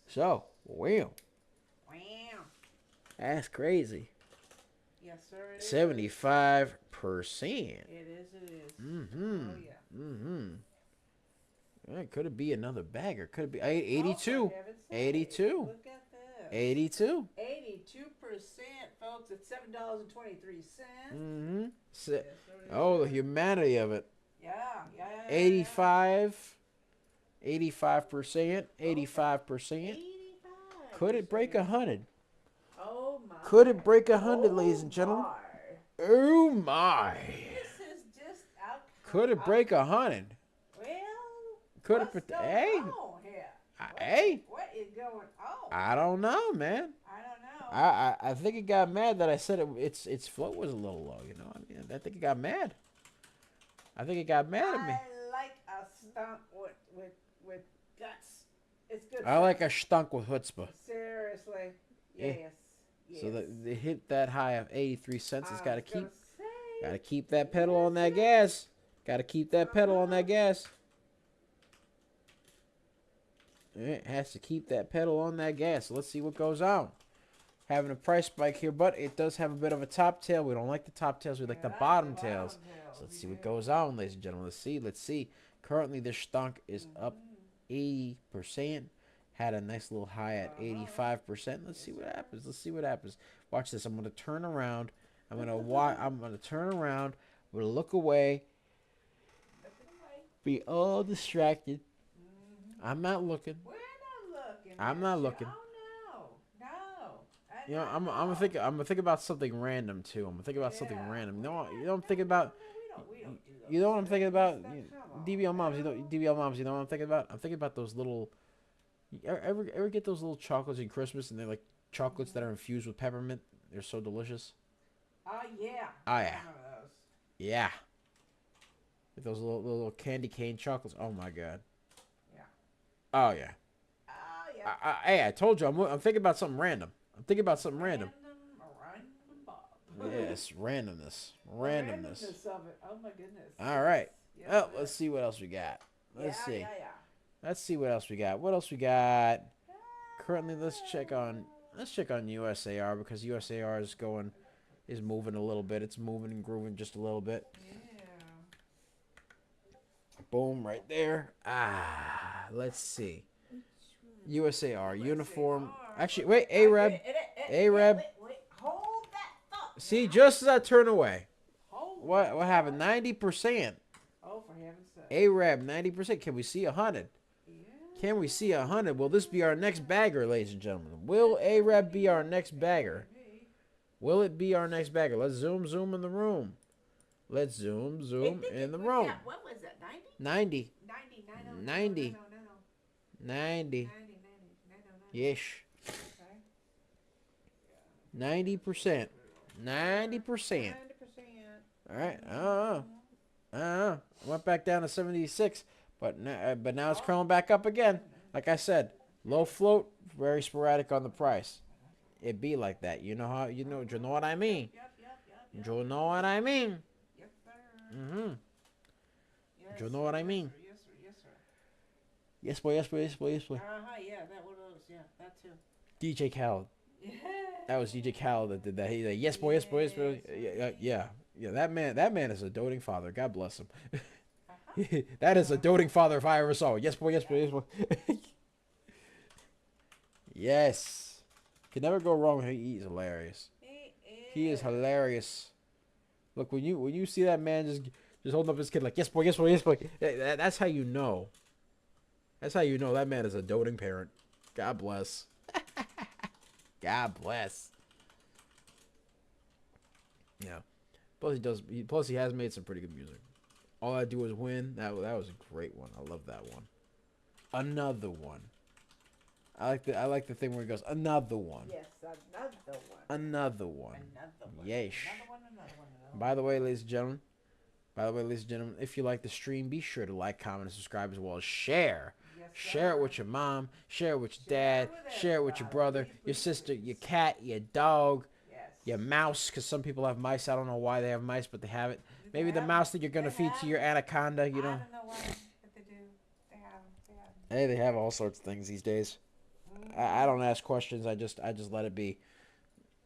So, wow. Wow. That's crazy. Yes, sir. It is. 75%. It is. It is. Mm-hmm. Oh yeah. Mm-hmm. Could it be another bagger? Could it be 82? Oh, for heaven's sake. 82. Look at this. 82. 82%, folks. It's $7.23. Mm-hmm. Yes, sir, it Oh, the is. humanity of it. Yeah. 85. 85%. 85%. 85. Could it break 100? Oh my. Could it break 100, ladies and gentlemen? My. Oh my. This is just out. Could it break 100? Well, Could what's it? going Hey, on here? hey. What is going on? I don't know, man. I don't know. I think it got mad that I said its float was a little low. I mean, I think it got mad. I think it got mad at me. I like a stunt with guts. It's good. I like a stunk with chutzpah. Seriously. Yeah. Yes. Yes. So they hit that high of 83 cents. It's I got to was gonna keep say, Got to keep that pedal on that gas. Got to keep that pedal on that gas. It has to keep that pedal on that gas. So let's see what goes on. Having a price spike here, but it does have a bit of a top tail. We don't like the top tails. We like the bottom tails. So let's see what goes on, ladies and gentlemen. Let's see. Currently, this stunk is up 80%. Had a nice little high at 85%. Let's see what happens. Let's see what happens. Watch this. I'm going to turn around. I'm going to turn around. I'm going to look away. Be all distracted. I'm not looking. We're not looking. I'm not looking. Oh no, no. You know, I'm gonna think about something random too. I'm gonna think about something random. You know I'm thinking about. We don't do those You know what I'm thinking about? things. Come on. DBL moms. DBL moms. You know what I'm thinking about? I'm thinking about those little. You ever get those little chocolates in Christmas and they're like chocolates that are infused with peppermint? They're so delicious. Oh yeah. Oh, yeah. I remember those. Yeah. Like those little candy cane chocolates. Oh my god. Yeah. Oh yeah. Oh yeah. Hey, I told you I'm thinking about something random. I'm thinking about something random. Random Bob. Yes, randomness. The randomness of it. Oh my goodness. All right. Yes, Oh, yes. let's see what else we got. Let's see. Yeah. Let's see what else we got. What else we got? Currently, let's check on USAR because USAR is moving a little bit. It's moving and grooving just a little bit. Yeah. Boom, right there. Let's see. USAR uniform. Actually, wait, Arab. Arab. Wait. Hold that thought. See, just as I turn away, Hold what happened? 90%. Oh, for heaven's sake. Arab, 90%. Can we see 100? Yeah. Can we see 100? Will this be our next bagger, ladies and gentlemen? Will Arab be our next bagger? Will it be our next bagger? Let's zoom in the room. Let's zoom in the room. What was that? 90. 90? 90. 90. No. 90. 90. Yes. Okay. 90%. 90%. All right. Went back down to 76, but now it's crawling back up again. Like I said, low float, very sporadic on the price. It be like that. You know you know what I mean. Yep. You know what I mean. Yep, sir. Mm-hmm. Yes, You know what I mean. Yes, sir. Yes, boy. Yeah, that one of those. Yeah, that too. DJ Khaled. Yeah. That was DJ Khaled that did that. He's like, yes, boy, yes, boy, yes, boy. Yeah. That man is a doting father. God bless him. Uh-huh. That is a Uh-huh. doting father if I ever saw it. Yes, boy, yes, boy, Yeah. yes, boy. Yes. Can never go wrong with him. He's hilarious. He He is is. hilarious. Look, when you see that man just holding up his kid like, yes, boy, yes, boy, yes, boy. That's how you know. That's how you know that man is a doting parent. God bless. God bless. Yeah. Plus he does. Plus he has made some pretty good music. All I do is win. That was a great one. I love that one. Another one. I like the thing where he goes another one. Yes, another one. Another one. Another one. Yeesh. Another one, another one, another By the way, ladies and gentlemen. By the way, ladies and gentlemen, if you like the stream, be sure to like, comment, and subscribe as well as share. Yes, Share it sir. with your mom. Share it with your Share dad. it with Share it with your everybody. brother, Please, your please, sister, please. your cat, your dog, Yes. your mouse. Because some people have mice. I don't know why they have mice, but they have it. They Maybe the have mouse them. that you're gonna They feed have to your them. anaconda. You I know. don't know why, but they do. They have them. They have them. Hey, they have all sorts of things these days. I don't ask questions. I just let it be.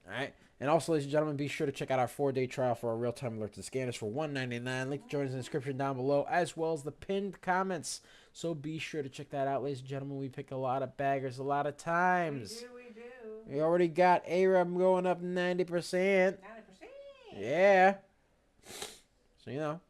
All right. And also, ladies and gentlemen, be sure to check out our 4-day trial for our real-time alerts and scanners for $1.99. Link to join us in the description down below, as well as the pinned comments. So be sure to check that out, ladies and gentlemen. We pick a lot of baggers a lot of times. We do. We already got ARAM going up 90%. 90%. Yeah. So, you know.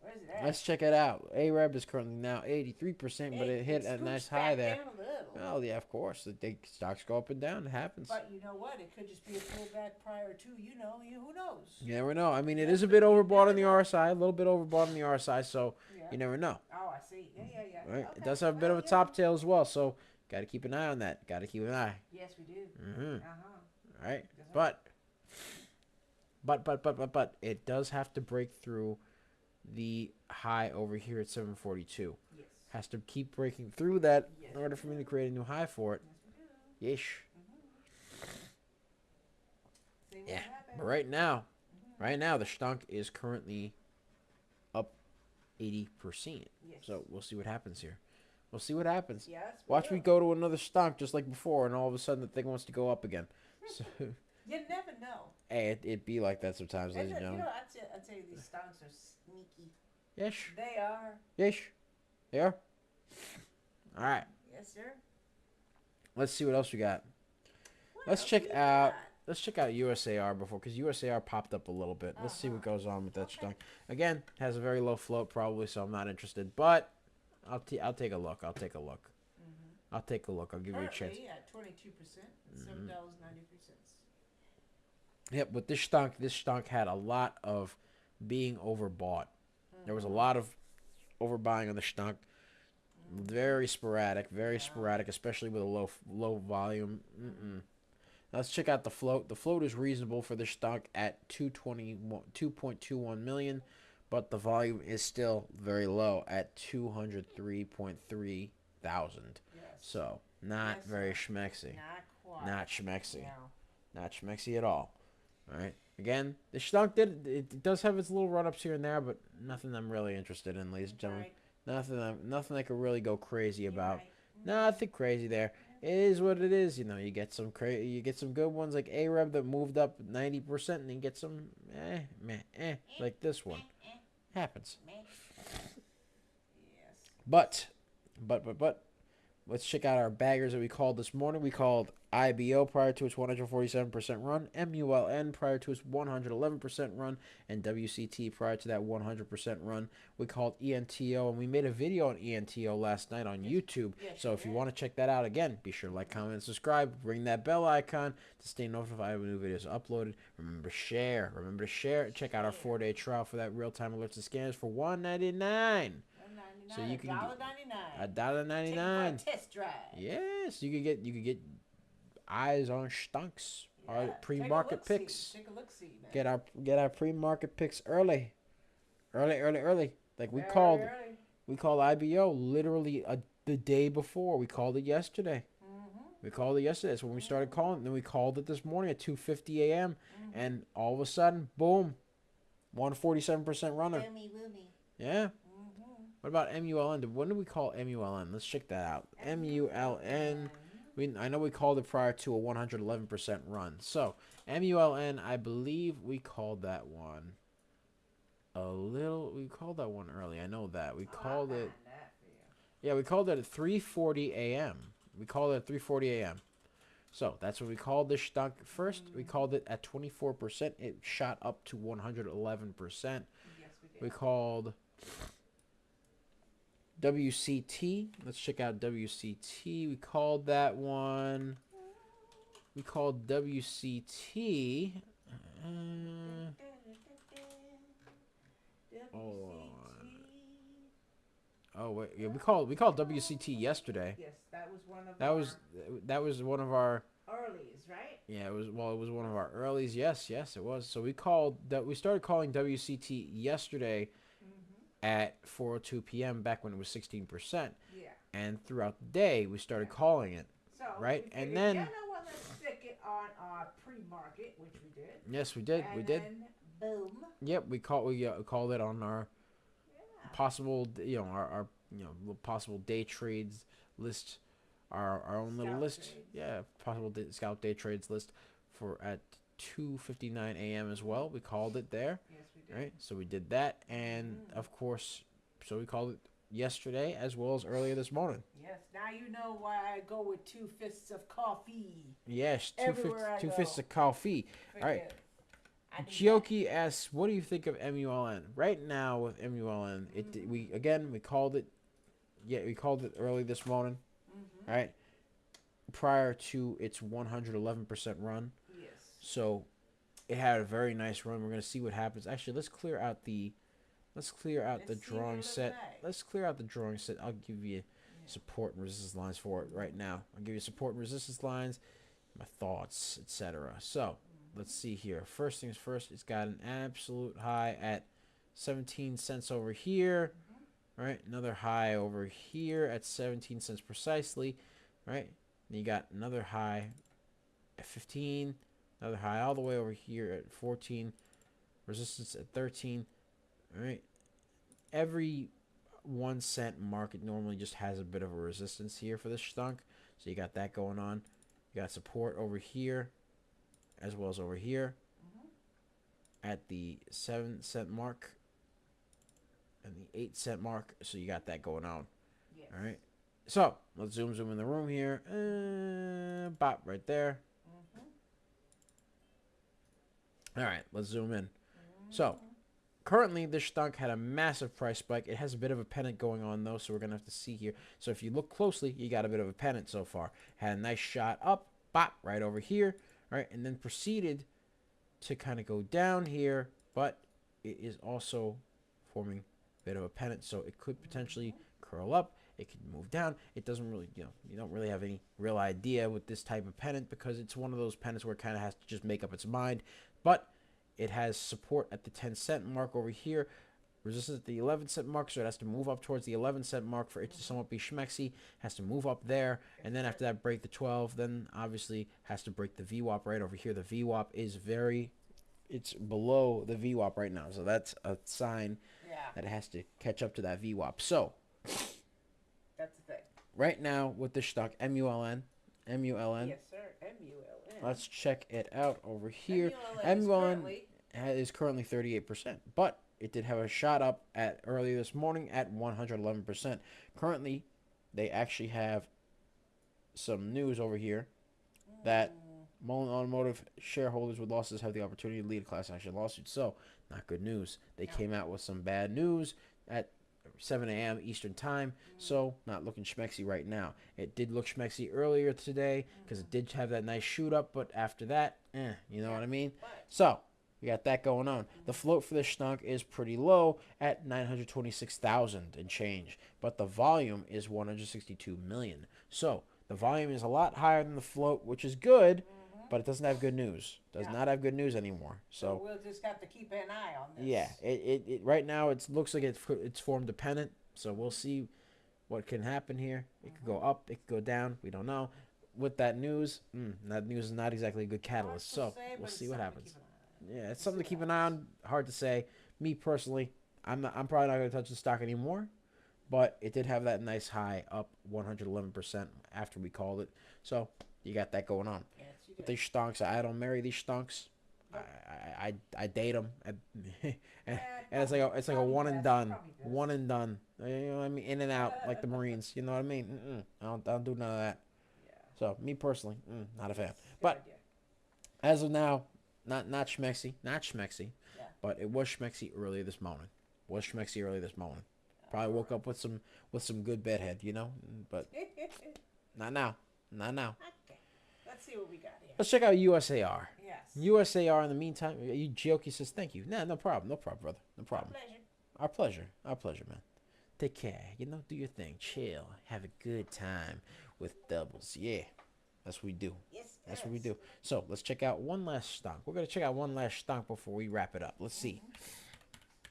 Where's it at? Let's check it out. ARAB is currently now 83%, but it hit a nice high there. Down a little. Oh, yeah, of course. The stocks go up and down. It happens. But you know what? It could just be a pullback prior to, who knows? You never know. I mean, it is a bit overbought on the RSI, a little bit overbought on the RSI, so Yeah. you never know. Oh, I see. Yeah. Right? Okay. It does have a bit of a top tail as well, so got to keep an eye on that. Got to keep an eye. Yes, we do. Mm-hmm. Uh-huh. All right, Yes, but it does have to break through the high over here at 742. Yes. Has to keep breaking through that Yes, in order for me to create a new high for it. Yes, we do. Yeesh. See what Yeah. happens. But right now the stunk is currently up 80%. Yes. So we'll see what happens here. We'll see what happens. Yes. Watch me go to another stunk just like before, and all of a sudden the thing wants to go up again. So, You never know. hey, it be like that sometimes, ladies and gentlemen. I'd say these stocks are sneaky. Yeesh. They are. Yeesh. They are. All right. Yes, sir. Let's see what else we got. What Let's else check we out. got? Let's check out USAR before, because USAR popped up a little bit. Let's see what goes on with that Okay. stunk. Again, has a very low float probably, so I'm not interested. But I'll take a look. I'll take a look. I'll take a look. I'll give you a chance. Currently at 22%, $7.93. Yep, with this stunk had a lot of being overbought. There was a lot of overbuying on the stunk. Very sporadic, especially with a low volume. Let's check out the float. The float is reasonable for the stunk at 2.21 million, but the volume is still very low at 203.3 thousand. Yes. So not Yes, very sir. schmexy. Not quite. Not schmexy. No. Not schmexy at all. All right. Again, the stunk it does have its little run-ups here and there, but nothing I'm really interested in, ladies and gentlemen. Right. Nothing I could really go crazy You're about. right. Nothing crazy there. It is what it is. You know, you get some good ones like AREB that moved up 90%, and then you get some like this one. Happens. Yes. But let's check out our baggers that we called this morning. We called IBO prior to its 147% run, MULN prior to its 111% run, and WCT prior to that 100% run. We called ENTO, and we made a video on ENTO last night on YouTube. Yes, So you if you did. want to check that out again, be sure to like, comment, and subscribe. Ring that bell icon to stay notified when new videos are uploaded. Remember to share. Check out our 4-day trial for that real-time alerts and scanners for $1.99. So you can $1.99. $1.99. Take it for a test drive. Yes, you could get eyes on stunks. Our Yeah, pre-market take a picks. Take a look, see. Get our pre-market picks early. Like we called IBO literally the day before. We called it yesterday. We called it yesterday. That's when we started calling. Then we called it this morning at 2:50 a.m. And all of a sudden, boom, 147% runner. Yeah. What about MULN? When do we call MULN? Let's check that out. MULN. I know we called it prior to a 111% run. So MULN, I believe we called that one we called that one early. I know that we called it. That for you. Yeah, we called it at 3:40 a.m. We called it at 3:40 a.m. So that's what we called this stock first. We called it at 24%. It shot up to 111%. Yes, we did. We called WCT. Let's check out WCT. We called that one. We called WCT. Hold on. Oh wait, yeah, we called WCT yesterday. Yes, that was one of That was one of our earlies, right? yeah. It was one of our earlies. Yes, it was. So we called that. We started calling WCT yesterday at 4:02 p.m. back when it was 16%. Yeah. And throughout the day we started calling it. So right, we and figured, then you know what, let's stick it on our pre-market, which we did. yes, we did. And We did. then, boom. Yep, we called it on our Yeah. possible, our possible day trades list, our own little Scout list. trades. Yeah, possible scout day trades list for at 2:59 a.m. as well. We called it there, Yes, we did. right? So we did that, and of course, so we called it yesterday as well as earlier this morning. Yes, now you know why I go with 2 fists of coffee. Yes, Everywhere I two go. fists of coffee. All right. Forget it. I need Gioki asks, "What do you think of MULN right now with MULN? We called it. Yeah, we called it early this morning. that. Right, prior to its 111% run. Yes. So it had a very nice run. We're gonna see what happens. Actually, let's clear out the Let's see what drawing it set. looks like. Let's clear out the drawing set. I'll give you support and resistance lines for it right now. I'll give you support and resistance lines, my thoughts, etc. So let's see here. First things first, it's got an absolute high at 17 cents over here. Right, another high over here at 17 cents precisely. Right, and you got another high at 15, another high all the way over here at 14, resistance at 13. All right, every 1 cent market normally just has a bit of a resistance here for this stunk. So you got that going on. You got support over here as well as over here at the 7 cent mark and the 8 cent mark. So you got that going on. Yes. All right. So let's zoom in the room here. Bop right there. All right, let's zoom in. So currently, this stunk had a massive price spike. It has a bit of a pennant going on, though, so we're going to have to see here. So if you look closely, you got a bit of a pennant so far. Had a nice shot up, bop, right over here, right, and then proceeded to kind of go down here, but it is also forming a bit of a pennant, so it could potentially curl up. It could move down. It doesn't really, you don't really have any real idea with this type of pennant because it's one of those pennants where it kind of has to just make up its mind. But it has support at the 10 cent mark over here, resistance at the 11 cent mark, so it has to move up towards the 11 cent mark for it to somewhat be schmexy. Has to move up there, and then after that break the 12. Then obviously has to break the VWAP right over here. The VWAP is it's below the VWAP right now, so that's a sign that it has to catch up to that VWAP. So that's the thing. right now with the stock MULN. Yes, sir. MULN. Let's check it out over here. MULN is currently 38%, but it did have a shot up at earlier this morning at 111%. Currently, they actually have some news over here that Mullen Automotive shareholders with losses have the opportunity to lead a class action lawsuit. So, not good news. They came out with some bad news at 7 a.m. Eastern time, so not looking schmexy right now. It did look schmexy earlier today because it did have that nice shoot up, but after that, you know what I mean? So, we got that going on. The float for this stunk is pretty low at 926,000 and change, but the volume is 162 million. So, the volume is a lot higher than the float, which is good, but it doesn't have good news. Does not have good news anymore. So we'll just have to keep an eye on this. yeah, it right now it looks like it's formed a pennant. So we'll see what can happen here. It could go up, it could go down. We don't know. With that news, that news is not exactly a good catalyst. So we'll see what happens. Yeah, it's something to keep an eye on. Hard to say. Me personally, I'm probably not going to touch the stock anymore but it did have that nice high up 111% after we called it. So you got that going on. Yes, you But do. these stonks, I don't marry these stonks. Nope. I date them, and it's like it's like a Probably one and best, done, probably best. one and done. You know what I mean? In and out like the Marines. You know what I mean? I don't do none of that. Yeah. So me personally, not a fan. Good But idea. as of now, not schmexy, not schmexy. Yeah. But it was schmexy earlier this morning. Was schmexy earlier this morning. Probably woke up with some good bedhead, you know. But not now, not now. Okay. Let's see what we got here. Let's check out USAR. Yes. USAR in the meantime, you Gioki says thank you. Nah, no problem, brother, no problem. Pleasure. Our pleasure, man. Take care, you know, do your thing, chill, have a good time with doubles. Yeah, that's what we do. Yes. That's what we do. So let's check out one last stonk. We're gonna check out one last stonk before we wrap it up. Let's see.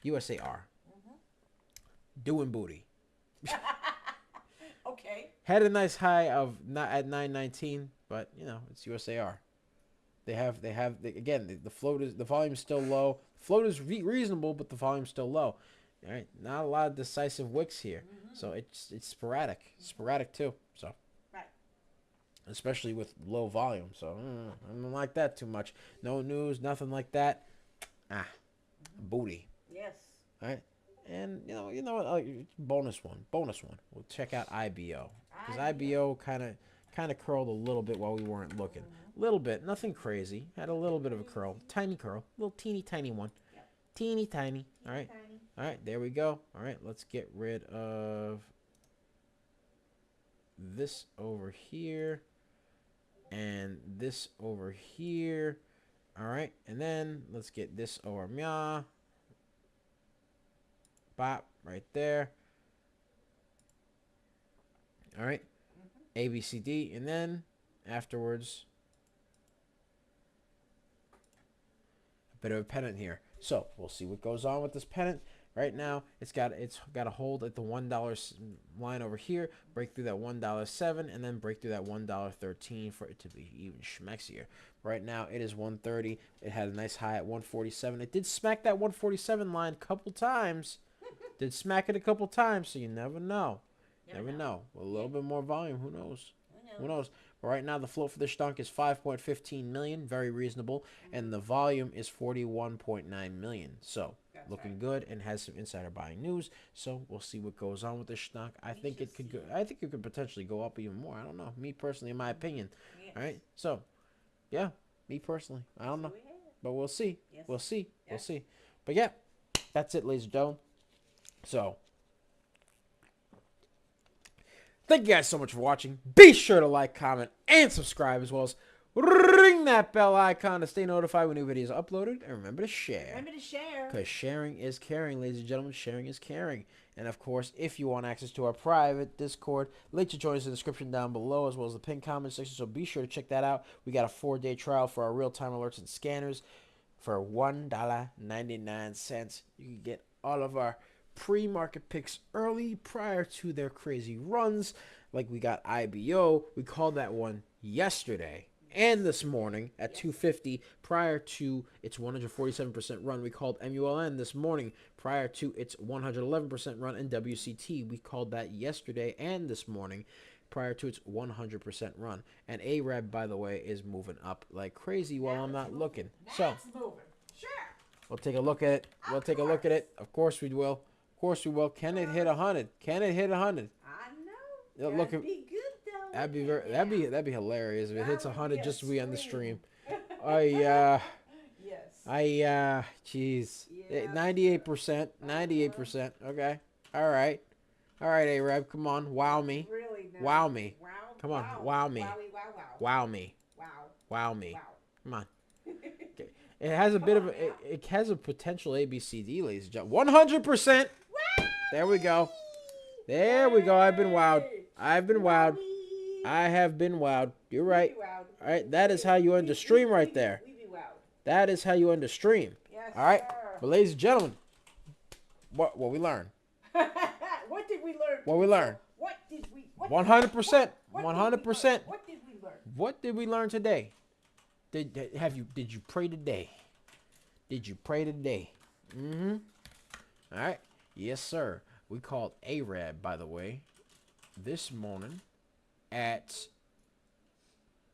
USAR. Doing booty. Okay. Had a nice high of not at 919, but you know it's USAR. Again, the float is, the volume is still low. Float is reasonable, but the volume's still low. All right, not a lot of decisive wicks here, so it's sporadic too. So Right. especially with low volume, so I don't like that too much. No news, nothing like that. Booty. Yes. All right. And you know what? Bonus one. We'll check out IBO because IBO kind of curled a little bit while we weren't looking. A little bit, nothing crazy. Had a little bit of a curl, tiny curl, little teeny tiny one, Yep. teeny tiny. All right, Tiny. all right. There we go. All right, let's get rid of this over here and this over here. All right, and then let's get this over mya. Bop, right there. All right. A, B, C, D. And then afterwards, a bit of a pennant here. So we'll see what goes on with this pennant. Right now, it's got a hold at the $1 line over here, break through that $1.07, and then break through that $1.13 for it to be even schmexier. Right now, it is 130. It had a nice high at 147. It did smack that 147 line a couple times. Did smack it a couple times, so you never know. Never know. With a little bit more volume, who knows? Who knows? But right now, the float for this stunk is 5.15 million, very reasonable, and the volume is 41.9 million. So That's looking right. good and has some insider buying news. So we'll see what goes on with this stunk. I think it could go. I think it could potentially go up even more. I don't know. Me personally, in my opinion. Yes. All right. So, yeah, me personally, I don't know, So we have. but we'll see. Yes. We'll see. We'll Yes. see. But yeah, that's it, ladies and gentlemen. So, thank you guys so much for watching. Be sure to like, comment, and subscribe, as well as ring that bell icon to stay notified when new videos are uploaded. And remember to share. Remember to share. Because sharing is caring, ladies and gentlemen. Sharing is caring. And, of course, if you want access to our private Discord, link to join us in the description down below, as well as the pinned comment section. So be sure to check that out. We got a 4-day trial for our real-time alerts and scanners for $1.99. You can get all of our pre-market picks early prior to their crazy runs. Like we got IBO. We called that one yesterday and this morning at 250 prior to its 147% run. We called MULN this morning prior to its 111% run, and WCT we called that yesterday and this morning prior to its 100% run. And AREB, by the way, is moving up like crazy while I'm not looking. So That's moving. Sure. we'll take a look at it. We'll take a look at it. Of course we will. Of course we will. Can it hit 100? Can it hit 100? I know. Yeah, That'd look at- be good though. That'd be wouldn't very. it? That'd be hilarious if it That hits would be 100 a just to be on the scream. stream. Yes. Jeez. Yeah. 98%. 98%. Okay. All right. All right, A-Rab, come on. Wow me. Really nice. Wow me. Wow. Come on, Wow. wow me. Wowie, wow, wow. Wow me. Wow. Wow me. Wow. Come on. Okay. It has a bit of a. It has a potential ABCD, ladies and gentlemen. 100%. There we go. There we go. I've been wowed. I've been wowed. I have been wowed. You're right. All right. That is how you end the stream right there. We be wowed. That is how you end the stream. Yes, All right. sir. But ladies and gentlemen, what we learned? What did we learn? What we learned? What did we? 100%. What did we 100%. learn? What did we learn? What did we learn today? Did you pray today? Did you pray today? All right. Yes, sir. We called Arab, by the way, this morning at.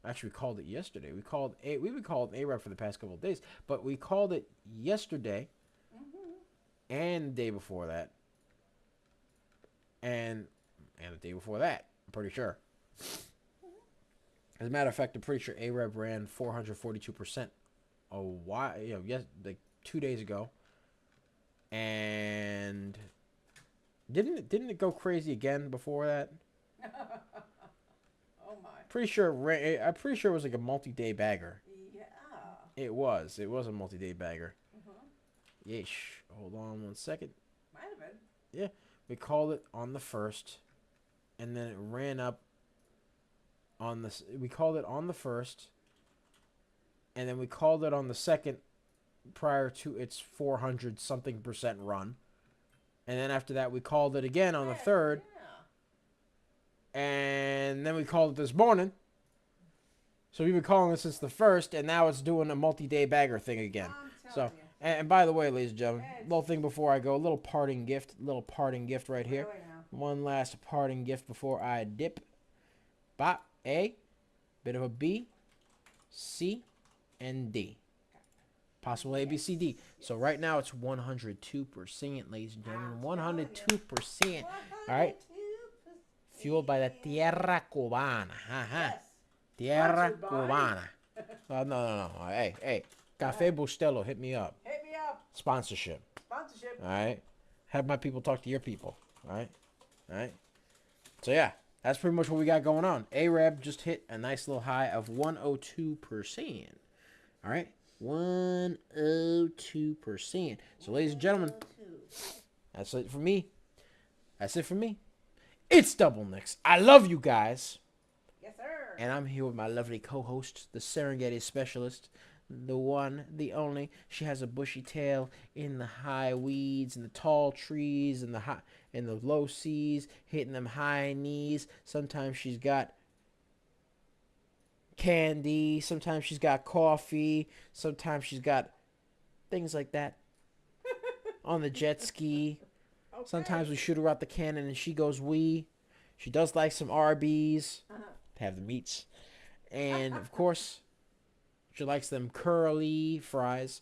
Actually, we called it yesterday. We've been calling Arab for the past couple of days, but we called it yesterday and the day before that, and the day before that. I'm pretty sure. As a matter of fact, I'm pretty sure Arab ran 442% a while, like 2 days ago, and didn't it go crazy again before that? Oh my. I'm pretty sure it was like a multi-day bagger. Yeah. It was a multi-day bagger. Mm-hmm. Yeesh. Hold on 1 second. Might have been. Yeah, we called it on the 1st, and then it ran up on the. We called it on the 1st, and then we called it on the 2nd, prior to its 400 something percent run, and then after that we called it again on the 3rd, and then we called it this morning. So we've been calling it since the 1st, and now it's doing a multi-day bagger thing again. So. And by the way, ladies and gentlemen, little thing before I go, a little parting gift right here. One last parting gift before I dip. Bop, A, bit of a B, C, and D. Possible A, B, C, D. So right now it's 102%, ladies and gentlemen. 102%. All right. Fueled by the Tierra Cubana. Tierra Cubana. No. Hey. Cafe Bustelo, hit me up. Hit me up. Sponsorship. All right. Have my people talk to your people. All right. So, yeah, that's pretty much what we got going on. Arab just hit a nice little high of 102%. All right. 102%. So, ladies and gentlemen, that's it for me. It's Double Nicks. I love you guys. Yes, sir. And I'm here with my lovely co-host, the Serengeti specialist. The one, the only. She has a bushy tail in the high weeds and the tall trees and the low seas, hitting them high knees. Sometimes she's got candy. Sometimes she's got coffee. Sometimes she's got things like that on the jet ski. Okay. Sometimes we shoot her out the cannon and she goes wee. She does like some Arby's to have the meats, and of course. She likes them curly fries.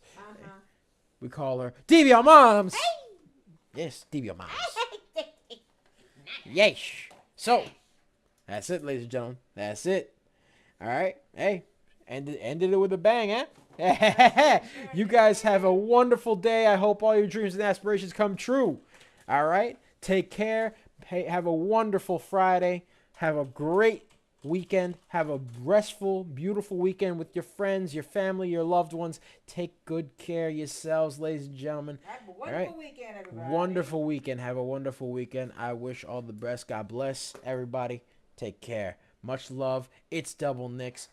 We call her DBO Moms. Hey! Yes, DBO Moms. Yes. So, that's it, ladies and gentlemen. That's it. All right. Hey, ended it with a bang, huh? You guys have a wonderful day. I hope all your dreams and aspirations come true. All right. Take care. Hey, have a wonderful Friday. Have a great weekend. Have a restful, beautiful weekend with your friends, your family, your loved ones. Take good care of yourselves, ladies and gentlemen. Have a wonderful weekend, everybody. Wonderful weekend. Have a wonderful weekend. I wish all the best. God bless everybody. Take care. Much love. It's Double Nicks.